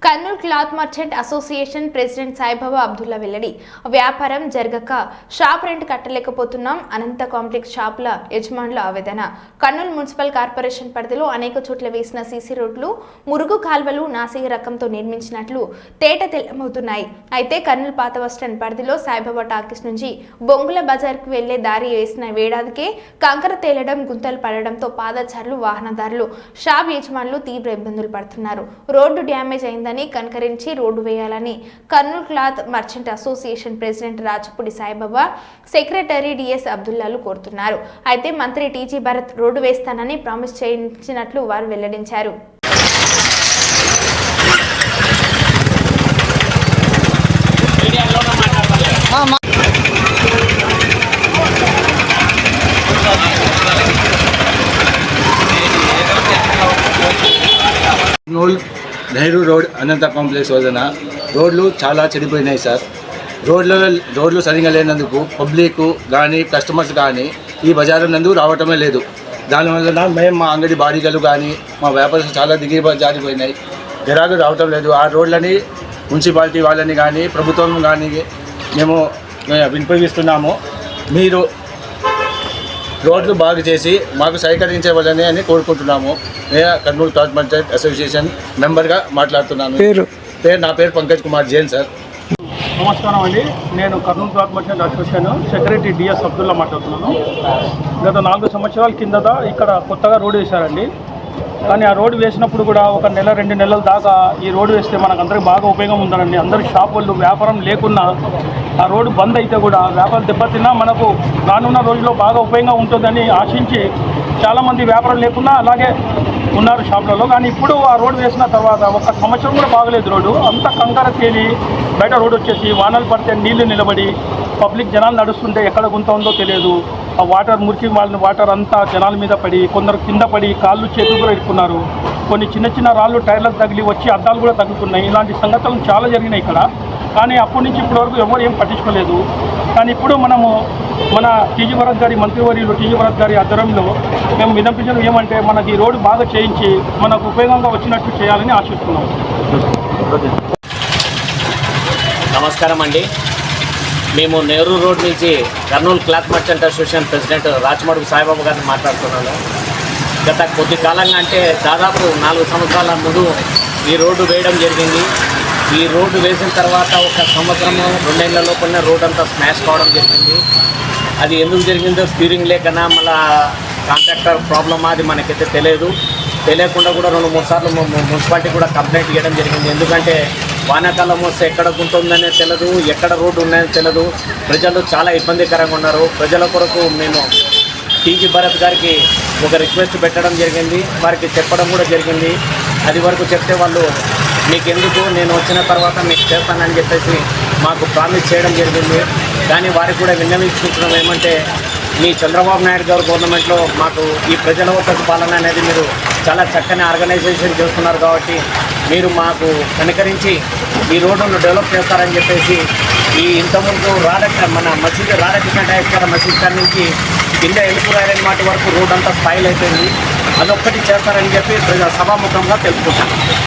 Kurnool cloth merchant association president Saibaba Abdullah వెల్లడి. వ్యాపారం జరగక షాప్ రెంట్ కట్టలేకపోతున్నాం. అనంత కాంప్లెక్స్ షాపుల యజమానుల ఆవేదన. కర్నూలు మున్సిపల్ కార్పొరేషన్ పరిధిలో అనేక చోట్ల వేసిన సీసీ రోడ్లు, మురుగు కాల్వలు నాసిక రకంతో నిర్మించినట్లు తేట తెల్లమవుతున్నాయి. అయితే కర్నూలు పాత బస్టాండ్ పరిధిలో సాయిబాబా టాకీస్ నుంచి బొంగుల బజార్కు వెళ్లే దారి వేసిన వేడాదికే కంకర తేలడం, గుంతలు పడడంతో పాదచారులు, వాహనదారులు, షాప్ యజమానులు తీవ్ర ఇబ్బందులు పడుతున్నారు. రోడ్డు డ్యామేజ్ అయిందని కనకరించి రోడ్డు వేయాలని Kurnool cloth merchant association president Rachapudi Saibaba, secretary DS అబ్దుల్లాలు కోరుతున్నారు. అయితే మంత్రి టీజీ భరత్ రోడ్డు వేస్తానని ప్రామిస్ చేయించినట్లు వారు వెల్లడించారు. నెహ్రూ రోడ్ అనంత కాంప్లెక్స్ వదన రోడ్లు చాలా చెడిపోయినాయి సార్. రోడ్లు సరిగా లేనందుకు పబ్లిక్ కానీ కస్టమర్స్ కానీ ఈ బజారు నందు రావటమే లేదు. దానివల్ల మేము మా అంగడి బాడీగలు కానీ మా వ్యాపారం చాలా జారిపోయినాయి. గిరాకు రావటం లేదు. ఆ రోడ్లని మున్సిపాలిటీ వాళ్ళని కానీ ప్రభుత్వం కానీ మేము వినిపిస్తున్నాము. మీరు రోడ్లు బాగు చేసి మాకు సహకరించవలని అని కోరుకుంటున్నాము. నేను కర్నూలు క్లాత్ మర్చెంట్ అసోసియేషన్ మెంబర్గా మాట్లాడుతున్నాను. నా పేరు పంకజ్ కుమార్ జైన్ సార్. నమస్కారం అండి. నేను Kurnool cloth merchant association secretary DS Abdullah మాట్లాడుతున్నాను. గత 4 సంవత్సరాల కిందట ఇక్కడ కొత్తగా రోడ్డు వేశారండి. కానీ ఆ రోడ్డు వేసినప్పుడు కూడా ఒక నెల 2 నెలల దాకా ఈ రోడ్డు వేస్తే మనకు అందరికీ బాగా ఉపయోగం ఉందండి. అందరి షాప్ వాళ్ళు వ్యాపారం లేకున్నా ఆ రోడ్డు బంద్ అయితే కూడా వ్యాపారం దెబ్బతిన్నా మనకు రానున్న రోజుల్లో బాగా ఉపయోగంగా ఉంటుందని ఆశించి చాలామంది వ్యాపారం లేకున్నా అలాగే ఉన్నారు షాపులలో. కానీ ఇప్పుడు ఆ రోడ్డు వేసిన తర్వాత 1 సంవత్సరం కూడా బాగలేదు. రోడ్డు అంత కంకర తేలి బయట రోడ్డు వచ్చేసి వానలు పడితే నీళ్లు నిలబడి పబ్లిక్ జనాలు నడుస్తుంటే ఎక్కడ గుంత ఉందో తెలియదు. ఆ వాటర్ మురికి వాళ్ళని వాటర్ అంతా జనాల మీద పడి కొందరు కింద పడి కాళ్ళు చేతులు కూడా ఇరుక్కున్నారు. కొన్ని చిన్న చిన్న రాళ్ళు టైర్లకు తగిలి వచ్చి అద్దాలు కూడా తగ్గుతున్నాయి. ఇలాంటి సంఘటనలు చాలా జరిగినాయి ఇక్కడ. కానీ అప్పటి నుంచి ఇప్పటి వరకు ఎవరు ఏం పట్టించుకోలేదు. కానీ ఇప్పుడు మనము మన టీజీ భరత్ గారి మంత్రివర్యులు టీజీ భరత్ గారి ఆధ్వర్యంలో మేము విన్నపించడం ఏమంటే మనకి ఈ రోడ్డు బాగా చేయించి మనకు ఉపయోగంగా వచ్చినట్టు చేయాలని ఆశిస్తున్నాం. నమస్కారం అండి. మేము నెహ్రూ రోడ్ నుంచి Kurnool cloth merchant association president Rachamadugu Saibaba గారిని మాట్లాడుతున్నాను. గత కొద్ది కాలంగా అంటే దాదాపు 4 సంవత్సరాల ముందు ఈ రోడ్డు వేయడం జరిగింది. ఈ రోడ్డు వేసిన తర్వాత 1 సంవత్సరము 2 నెలల లోపలనే రోడ్ అంతా స్మాష్ కావడం జరిగింది. అది ఎందుకు జరిగిందో స్టీరింగ్ లేకనా మళ్ళా కాంట్రాక్టర్ ప్రాబ్లమా అది మనకైతే తెలియకుండా కూడా 2-3 సార్లు మున్సిపాలిటీ కూడా కంప్లైంట్ ఇవ్వడం జరిగింది. ఎందుకంటే వానాకాలం వస్తే ఎక్కడ గుంటుందనే తెలియదు, ఎక్కడ రోడ్డు ఉన్నాయని తెలియదు. ప్రజలు చాలా ఇబ్బందికరంగా ఉన్నారు. ప్రజల కొరకు మేము టీజీ భరత్ గారికి ఒక రిక్వెస్ట్ పెట్టడం జరిగింది. వారికి చెప్పడం కూడా జరిగింది. అది వరకు చెప్తే వాళ్ళు మీకెందుకు, నేను వచ్చిన తర్వాత మీకు చేస్తానని చెప్పేసి మాకు ప్రామిస్ చేయడం జరిగింది. కానీ వారికి కూడా విన్నవించుకుంటున్నాం ఏమంటే మీ చంద్రబాబు నాయుడు గారు గవర్నమెంట్లో మాకు ఈ ప్రజల వద్దకు పాలన అనేది మీరు చాలా చక్కని ఆర్గనైజేషన్ చేస్తున్నారు కాబట్టి మీరు మాకు కనికరించి ఈ రోడ్డును డెవలప్ చేస్తారని చెప్పేసి ఈ ఇంతకుముందు మన మసీద్ రాధాకృష్ణ డైరెక్టర్ మసీద్ కాడ నుంచి కింద ఎలుపు ఐరన్ మాట వరకు రోడ్ అంతా స్పాయిల్ అయిపోయింది. అదొక్కటి చేస్తారని చెప్పి సభాముఖంగా తెలుపుకుంటాను.